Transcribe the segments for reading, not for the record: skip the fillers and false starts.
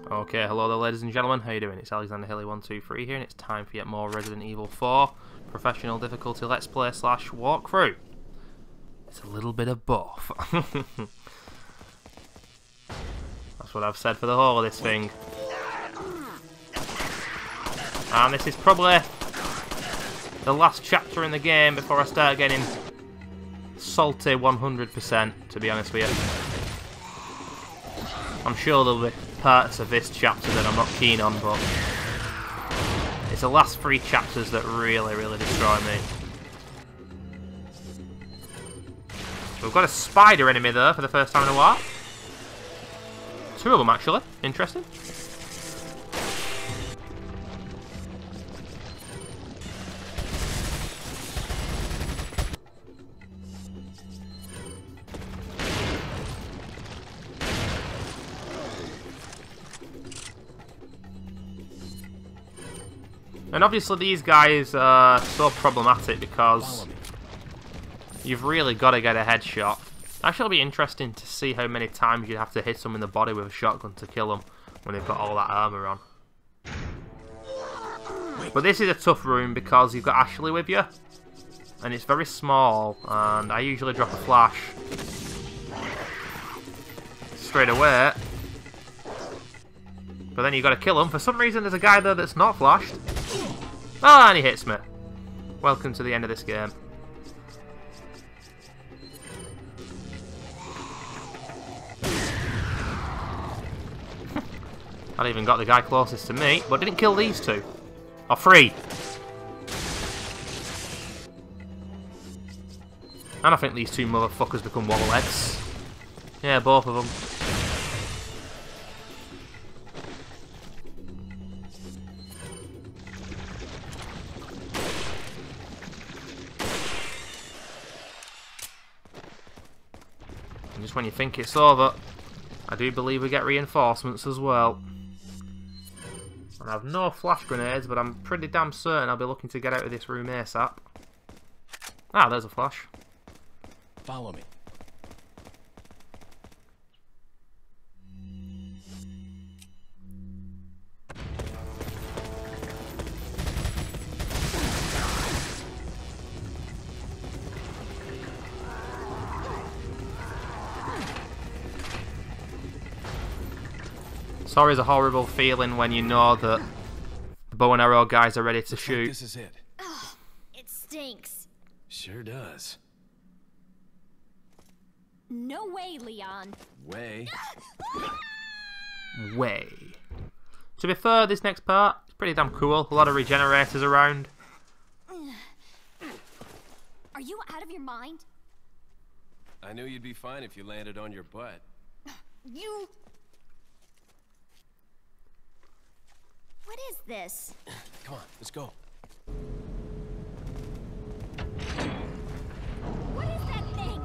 Okay, hello there ladies and gentlemen, how you doing? It's Alexander Hilly123 here and it's time for yet more Resident Evil 4 Professional Difficulty Let's Play / walkthrough. It's a little bit of both. That's what I've said for the whole of this thing. And this is probably the last chapter in the game before I start getting salty 100%, to be honest with you. I'm sure there'll be parts of this chapter that I'm not keen on, but it's the last 3 chapters that really destroy me. We've got a spider enemy there for the first time in a while. 2 of them actually, interesting. And obviously these guys are so problematic because you've really got to get a headshot. Actually it'll be interesting to see how many times you'd have to hit them in the body with a shotgun to kill them when they've got all that armour on. But this is a tough room because you've got Ashley with you. And it's very small, and I usually drop a flash straight away. But then you've got to kill him. For some reason there's a guy there that's not flashed. Oh, and he hits me. Welcome to the end of this game. I even got the guy closest to me, but didn't kill these 2. Or 3. And I think these 2 motherfuckers become wallheads. Yeah, both of them. And just when you think it's over, I do believe we get reinforcements as well. And I have no flash grenades, but I'm pretty damn certain I'll be looking to get out of this room ASAP. Ah, there's a flash. Follow me. Sorry is a horrible feeling when you know that the bow and arrow guys are ready to shoot. Like this is it. Ugh, it stinks. Sure does. No way, Leon. Way. Way. To be fair, this next part is pretty damn cool. A lot of regenerators around. Are you out of your mind? I knew you'd be fine if you landed on your butt. You... What is this? Come on, let's go. What is that thing?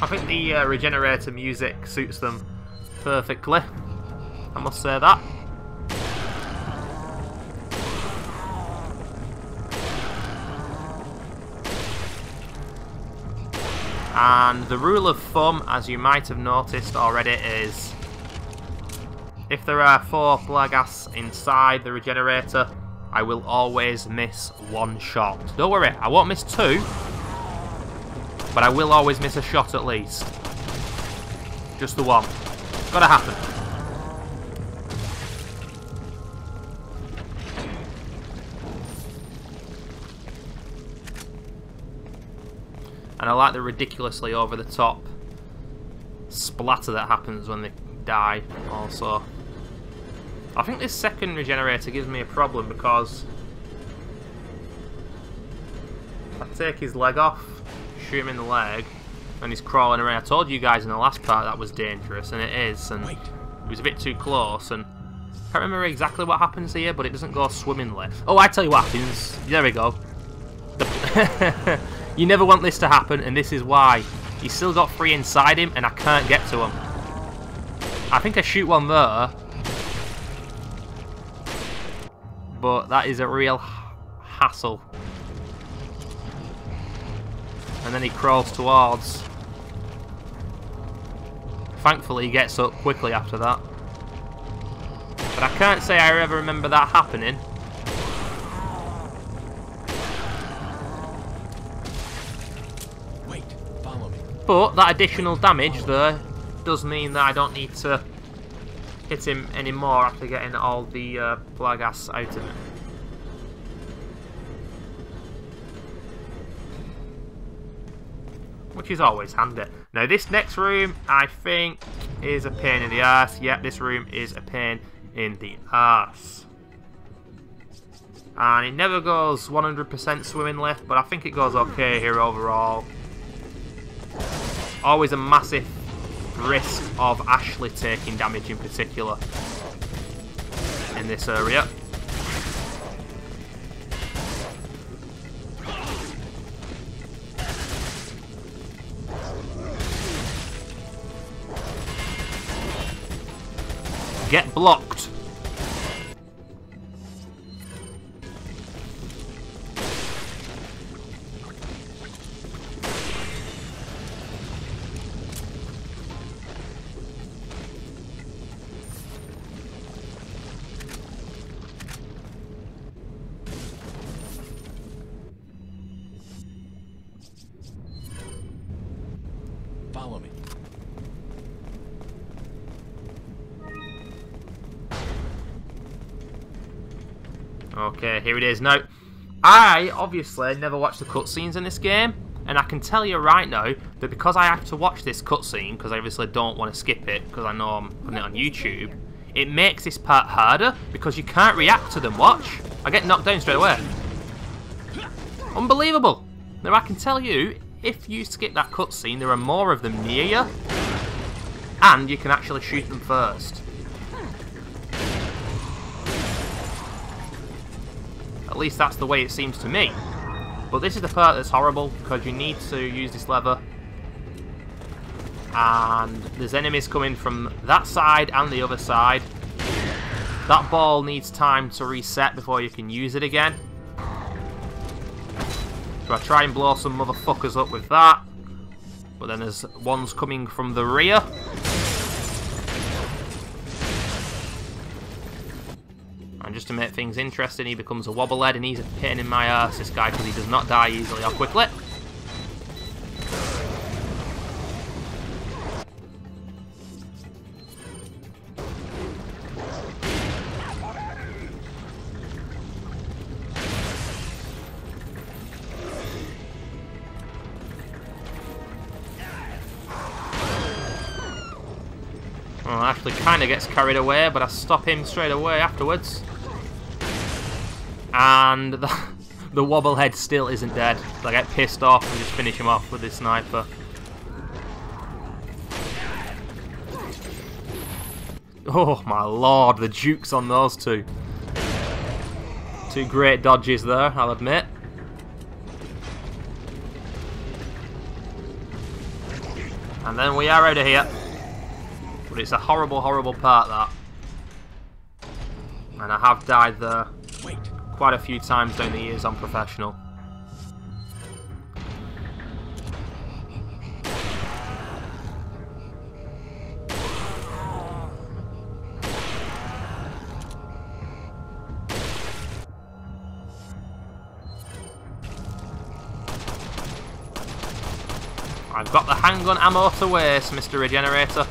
I think the regenerator music suits them perfectly. I must say that. And the rule of thumb, as you might have noticed already, is if there are 4 Blagass inside the regenerator, I will always miss 1 shot. Don't worry, I won't miss 2, but I will always miss a shot at least. Just the 1. It's gotta happen. And I like the ridiculously over-the-top splatter that happens when they die, also. I think this second regenerator gives me a problem because if I take his leg off, shoot him in the leg, and he's crawling around. I told you guys in the last part that was dangerous, and it is, and it was a bit too close, and I can't remember exactly what happens here, but it doesn't go swimmingly. Oh, I tell you what happens. There we go. You never want this to happen, and this is why. He's still got 3 inside him, and I can't get to him. I think I shoot one there. But that is a real hassle. and then he crawls towards. Thankfully he gets up quickly after that. But I can't say I ever remember that happening. Wait, follow me. But that additional damage there does mean that I don't need to hit him anymore after getting all the blagass out of him. Which is always handy. Now this next room I think is a pain in the arse. Yep, this room is a pain in the arse. And it never goes 100% swimmingly, but I think it goes okay here overall. Always a massive risk of Ashley taking damage in particular in this area. Get blocked. Follow me. Okay, here it is. Now, I obviously never watched the cutscenes in this game, and I can tell you right now that because I have to watch this cutscene, because I obviously don't want to skip it, because I know I'm putting it on YouTube, it makes this part harder, because you can't react to them. Watch. I get knocked down straight away. Unbelievable. Now, I can tell you, if you skip that cutscene, there are more of them near you, and you can actually shoot them first. At least that's the way it seems to me. But this is the part that's horrible, because you need to use this lever. And there's enemies coming from that side and the other side. That ball needs time to reset before you can use it again. So I try and blow some motherfuckers up with that. But then there's ones coming from the rear. And just to make things interesting, he becomes a wobblehead, and he's a pain in my ass, this guy, because he does not die easily or quickly. Well, Ashley kind of gets carried away, but I stop him straight away afterwards. And the wobblehead still isn't dead. So I get pissed off and just finish him off with this sniper. Oh my lord, the jukes on those two. Two great dodges there, I'll admit. And then we are out of here. But it's a horrible, horrible part, that. And I have died there quite a few times down the years on professional. I've got the handgun ammo to waste, Mr. Regenerator.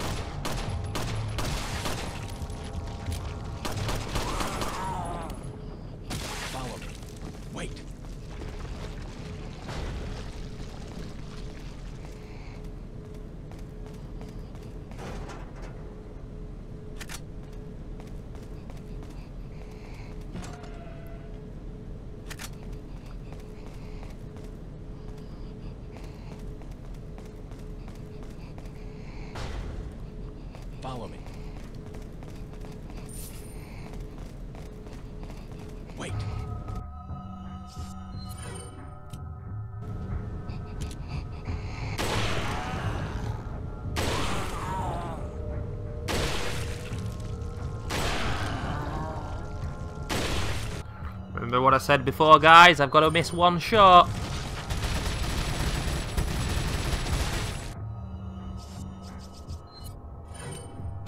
Follow me. Wait. Remember what I said before, guys? I've got to miss one shot.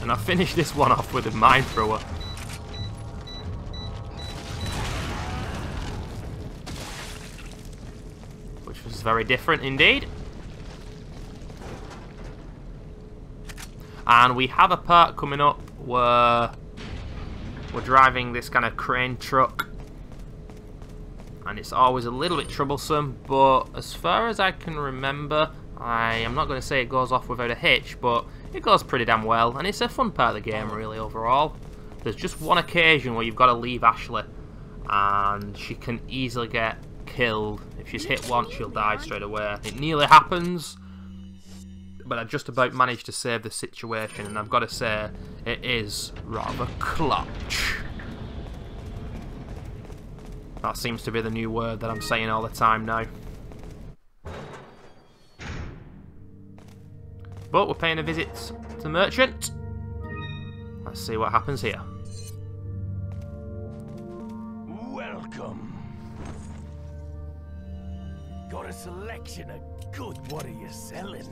And I finished this one off with a mine thrower. Which was very different indeed. And we have a part coming up where we're driving this kind of crane truck. And it's always a little bit troublesome, but as far as I can remember, I am not going to say it goes off without a hitch, but it goes pretty damn well, and it's a fun part of the game really overall. There's just one occasion where you've got to leave Ashley, and she can easily get killed. If she's hit once, she'll die straight away. It nearly happens, but I just about managed to save the situation, and I've got to say, it is rather clutch. That seems to be the new word that I'm saying all the time now. But we're paying a visit to the merchant. Let's see what happens here. Welcome. Got a selection of good. What are you selling?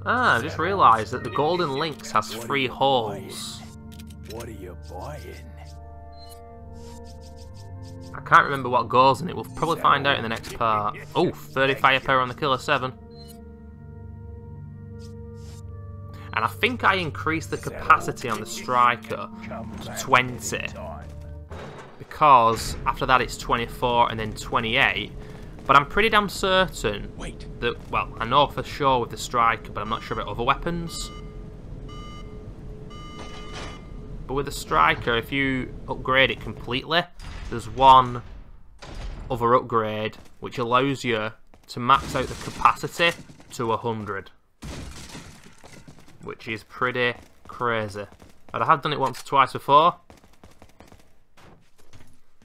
Ah, I just realised that the Golden Lynx has 3 holes. What are you buying? I can't remember what goes in it. We'll probably find out in the next part. Oh, 30 firepower on the Killer 7. And I think I increased the capacity on the Striker to 20. Because after that it's 24 and then 28. But I'm pretty damn certain that, well, I know for sure with the Striker, but I'm not sure about other weapons. But with the Striker, if you upgrade it completely, there's one other upgrade which allows you to max out the capacity to 100. Which is pretty crazy. But I have done it once or twice before.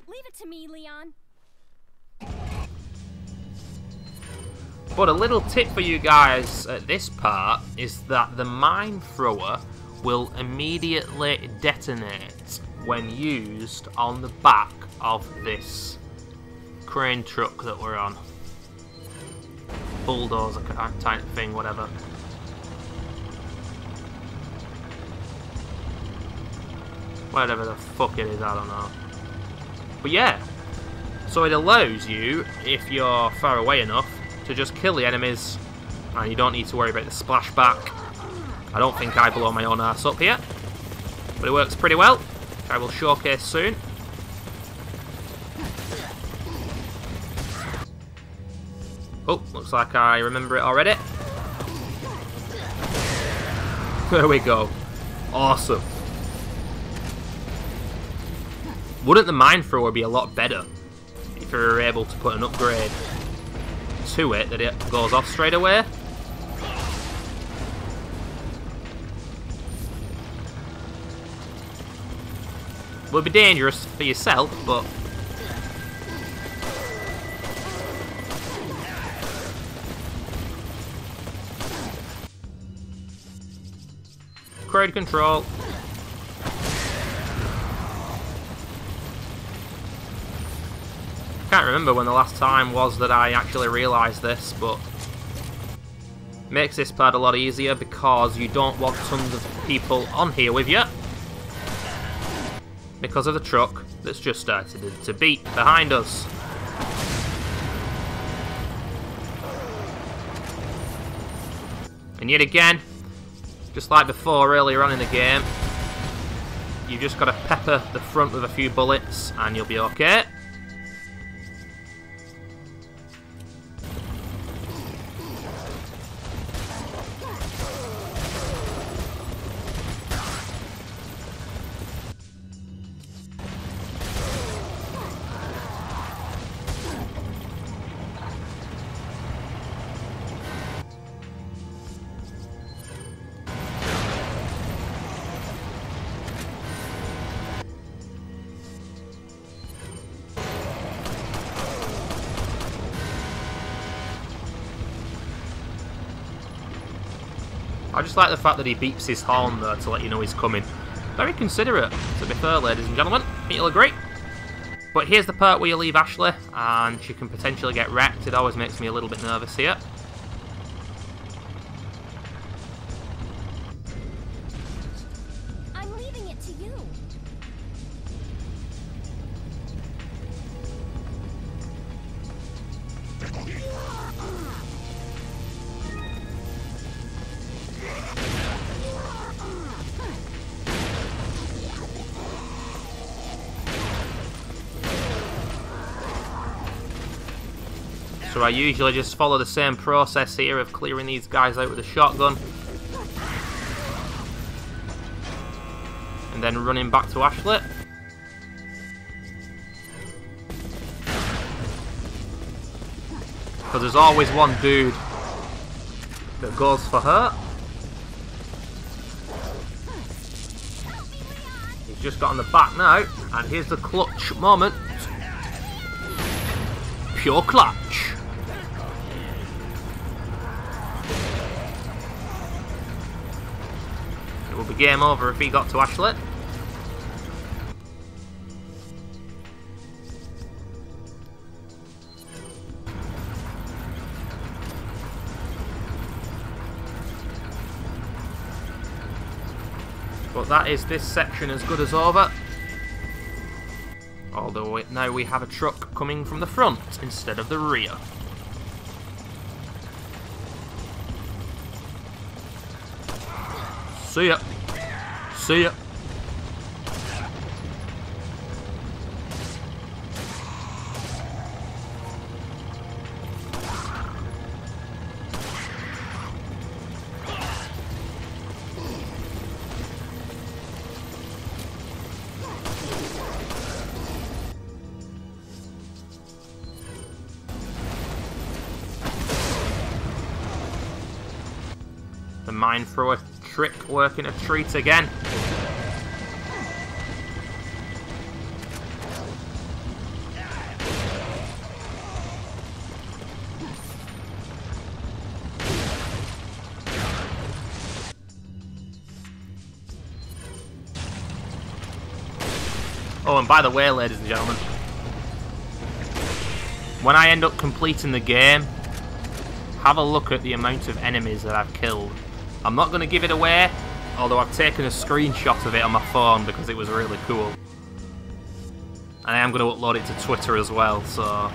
Leave it to me, Leon. But a little tip for you guys at this part is that the mine thrower will immediately detonate when used on the back of this crane truck that we're on. Bulldozer type thing, whatever. Whatever the fuck it is, I don't know. But yeah, so it allows you, if you're far away enough, to just kill the enemies, and you don't need to worry about the splashback. I don't think I blow my own ass up here, but it works pretty well, which I will showcase soon. Oh, looks like I remember it already. There we go. Awesome. Wouldn't the mine thrower be a lot better if we were able to put an upgrade to it that it goes off straight away? Would be dangerous for yourself, but crowd control. I can't remember when the last time was that I actually realised this, but makes this part a lot easier because you don't want tons of people on here with you because of the truck that's just started to beat behind us. And yet again, just like before earlier on in the game, you've just got to pepper the front with a few bullets and you'll be okay. I just like the fact that he beeps his horn there to let you know he's coming. Very considerate, to be fair, ladies and gentlemen. I think you'll agree. But here's the part where you leave Ashley, and she can potentially get wrecked. It always makes me a little bit nervous here. I'm leaving it to you. So I usually just follow the same process here of clearing these guys out with a shotgun. And then running back to Ashley. Because there's always one dude that goes for her. He's just got on the back now. And here's the clutch moment. Pure clutch. It will be game over if he got to Ashley. But that is this section as good as over. Although now we have a truck coming from the front instead of the rear. See ya. See ya. The mine thrower trick working a treat again. Oh, and by the way, ladies and gentlemen, when I end up completing the game, have a look at the amount of enemies that I've killed. I'm not going to give it away, although I've taken a screenshot of it on my phone because it was really cool. And I am going to upload it to Twitter as well, so...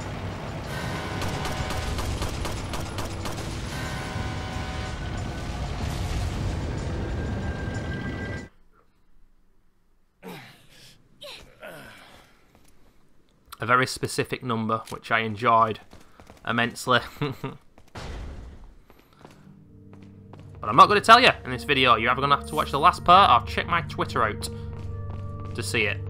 a very specific number, which I enjoyed immensely. But I'm not going to tell you in this video. You're either going to have to watch the last part or check my Twitter out to see it.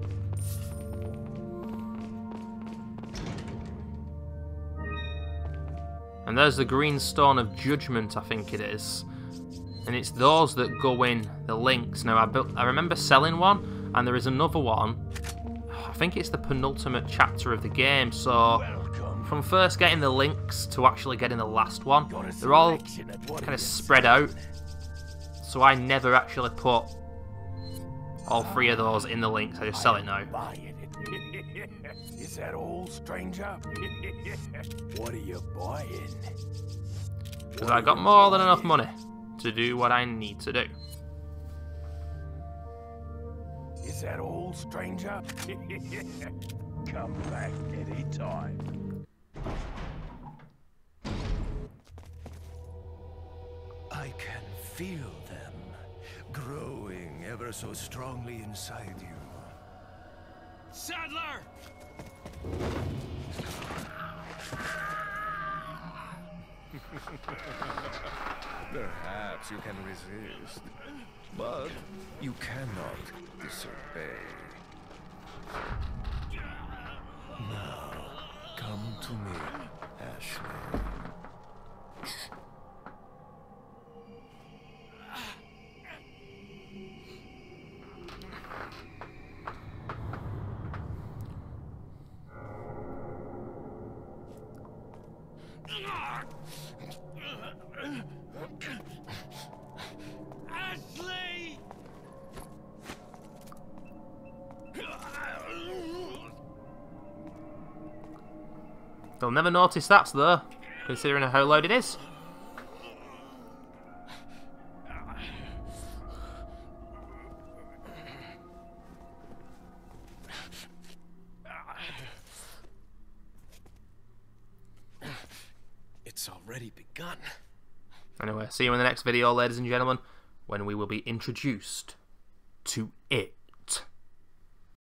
And there's the green stone of judgment, I think it is. And it's those that go in the links. Now, I remember selling one, and there is another one. I think it's the penultimate chapter of the game, so from first getting the links to actually getting the last one, they're all kind of spread out, so I never actually put all three of those in the links. I just sell it now. Is that all, stranger? What are you buying? Because I got more than enough money to do what I need to do. Is that all, stranger? Come back anytime. I can feel them growing ever so strongly inside you. Sadler! Perhaps you can resist, but you cannot disobey. Now, come to me, Ashley. Ashley! They'll never notice that, though, considering how loud it is. It's already begun. Anyway, see you in the next video, ladies and gentlemen, when we will be introduced to it.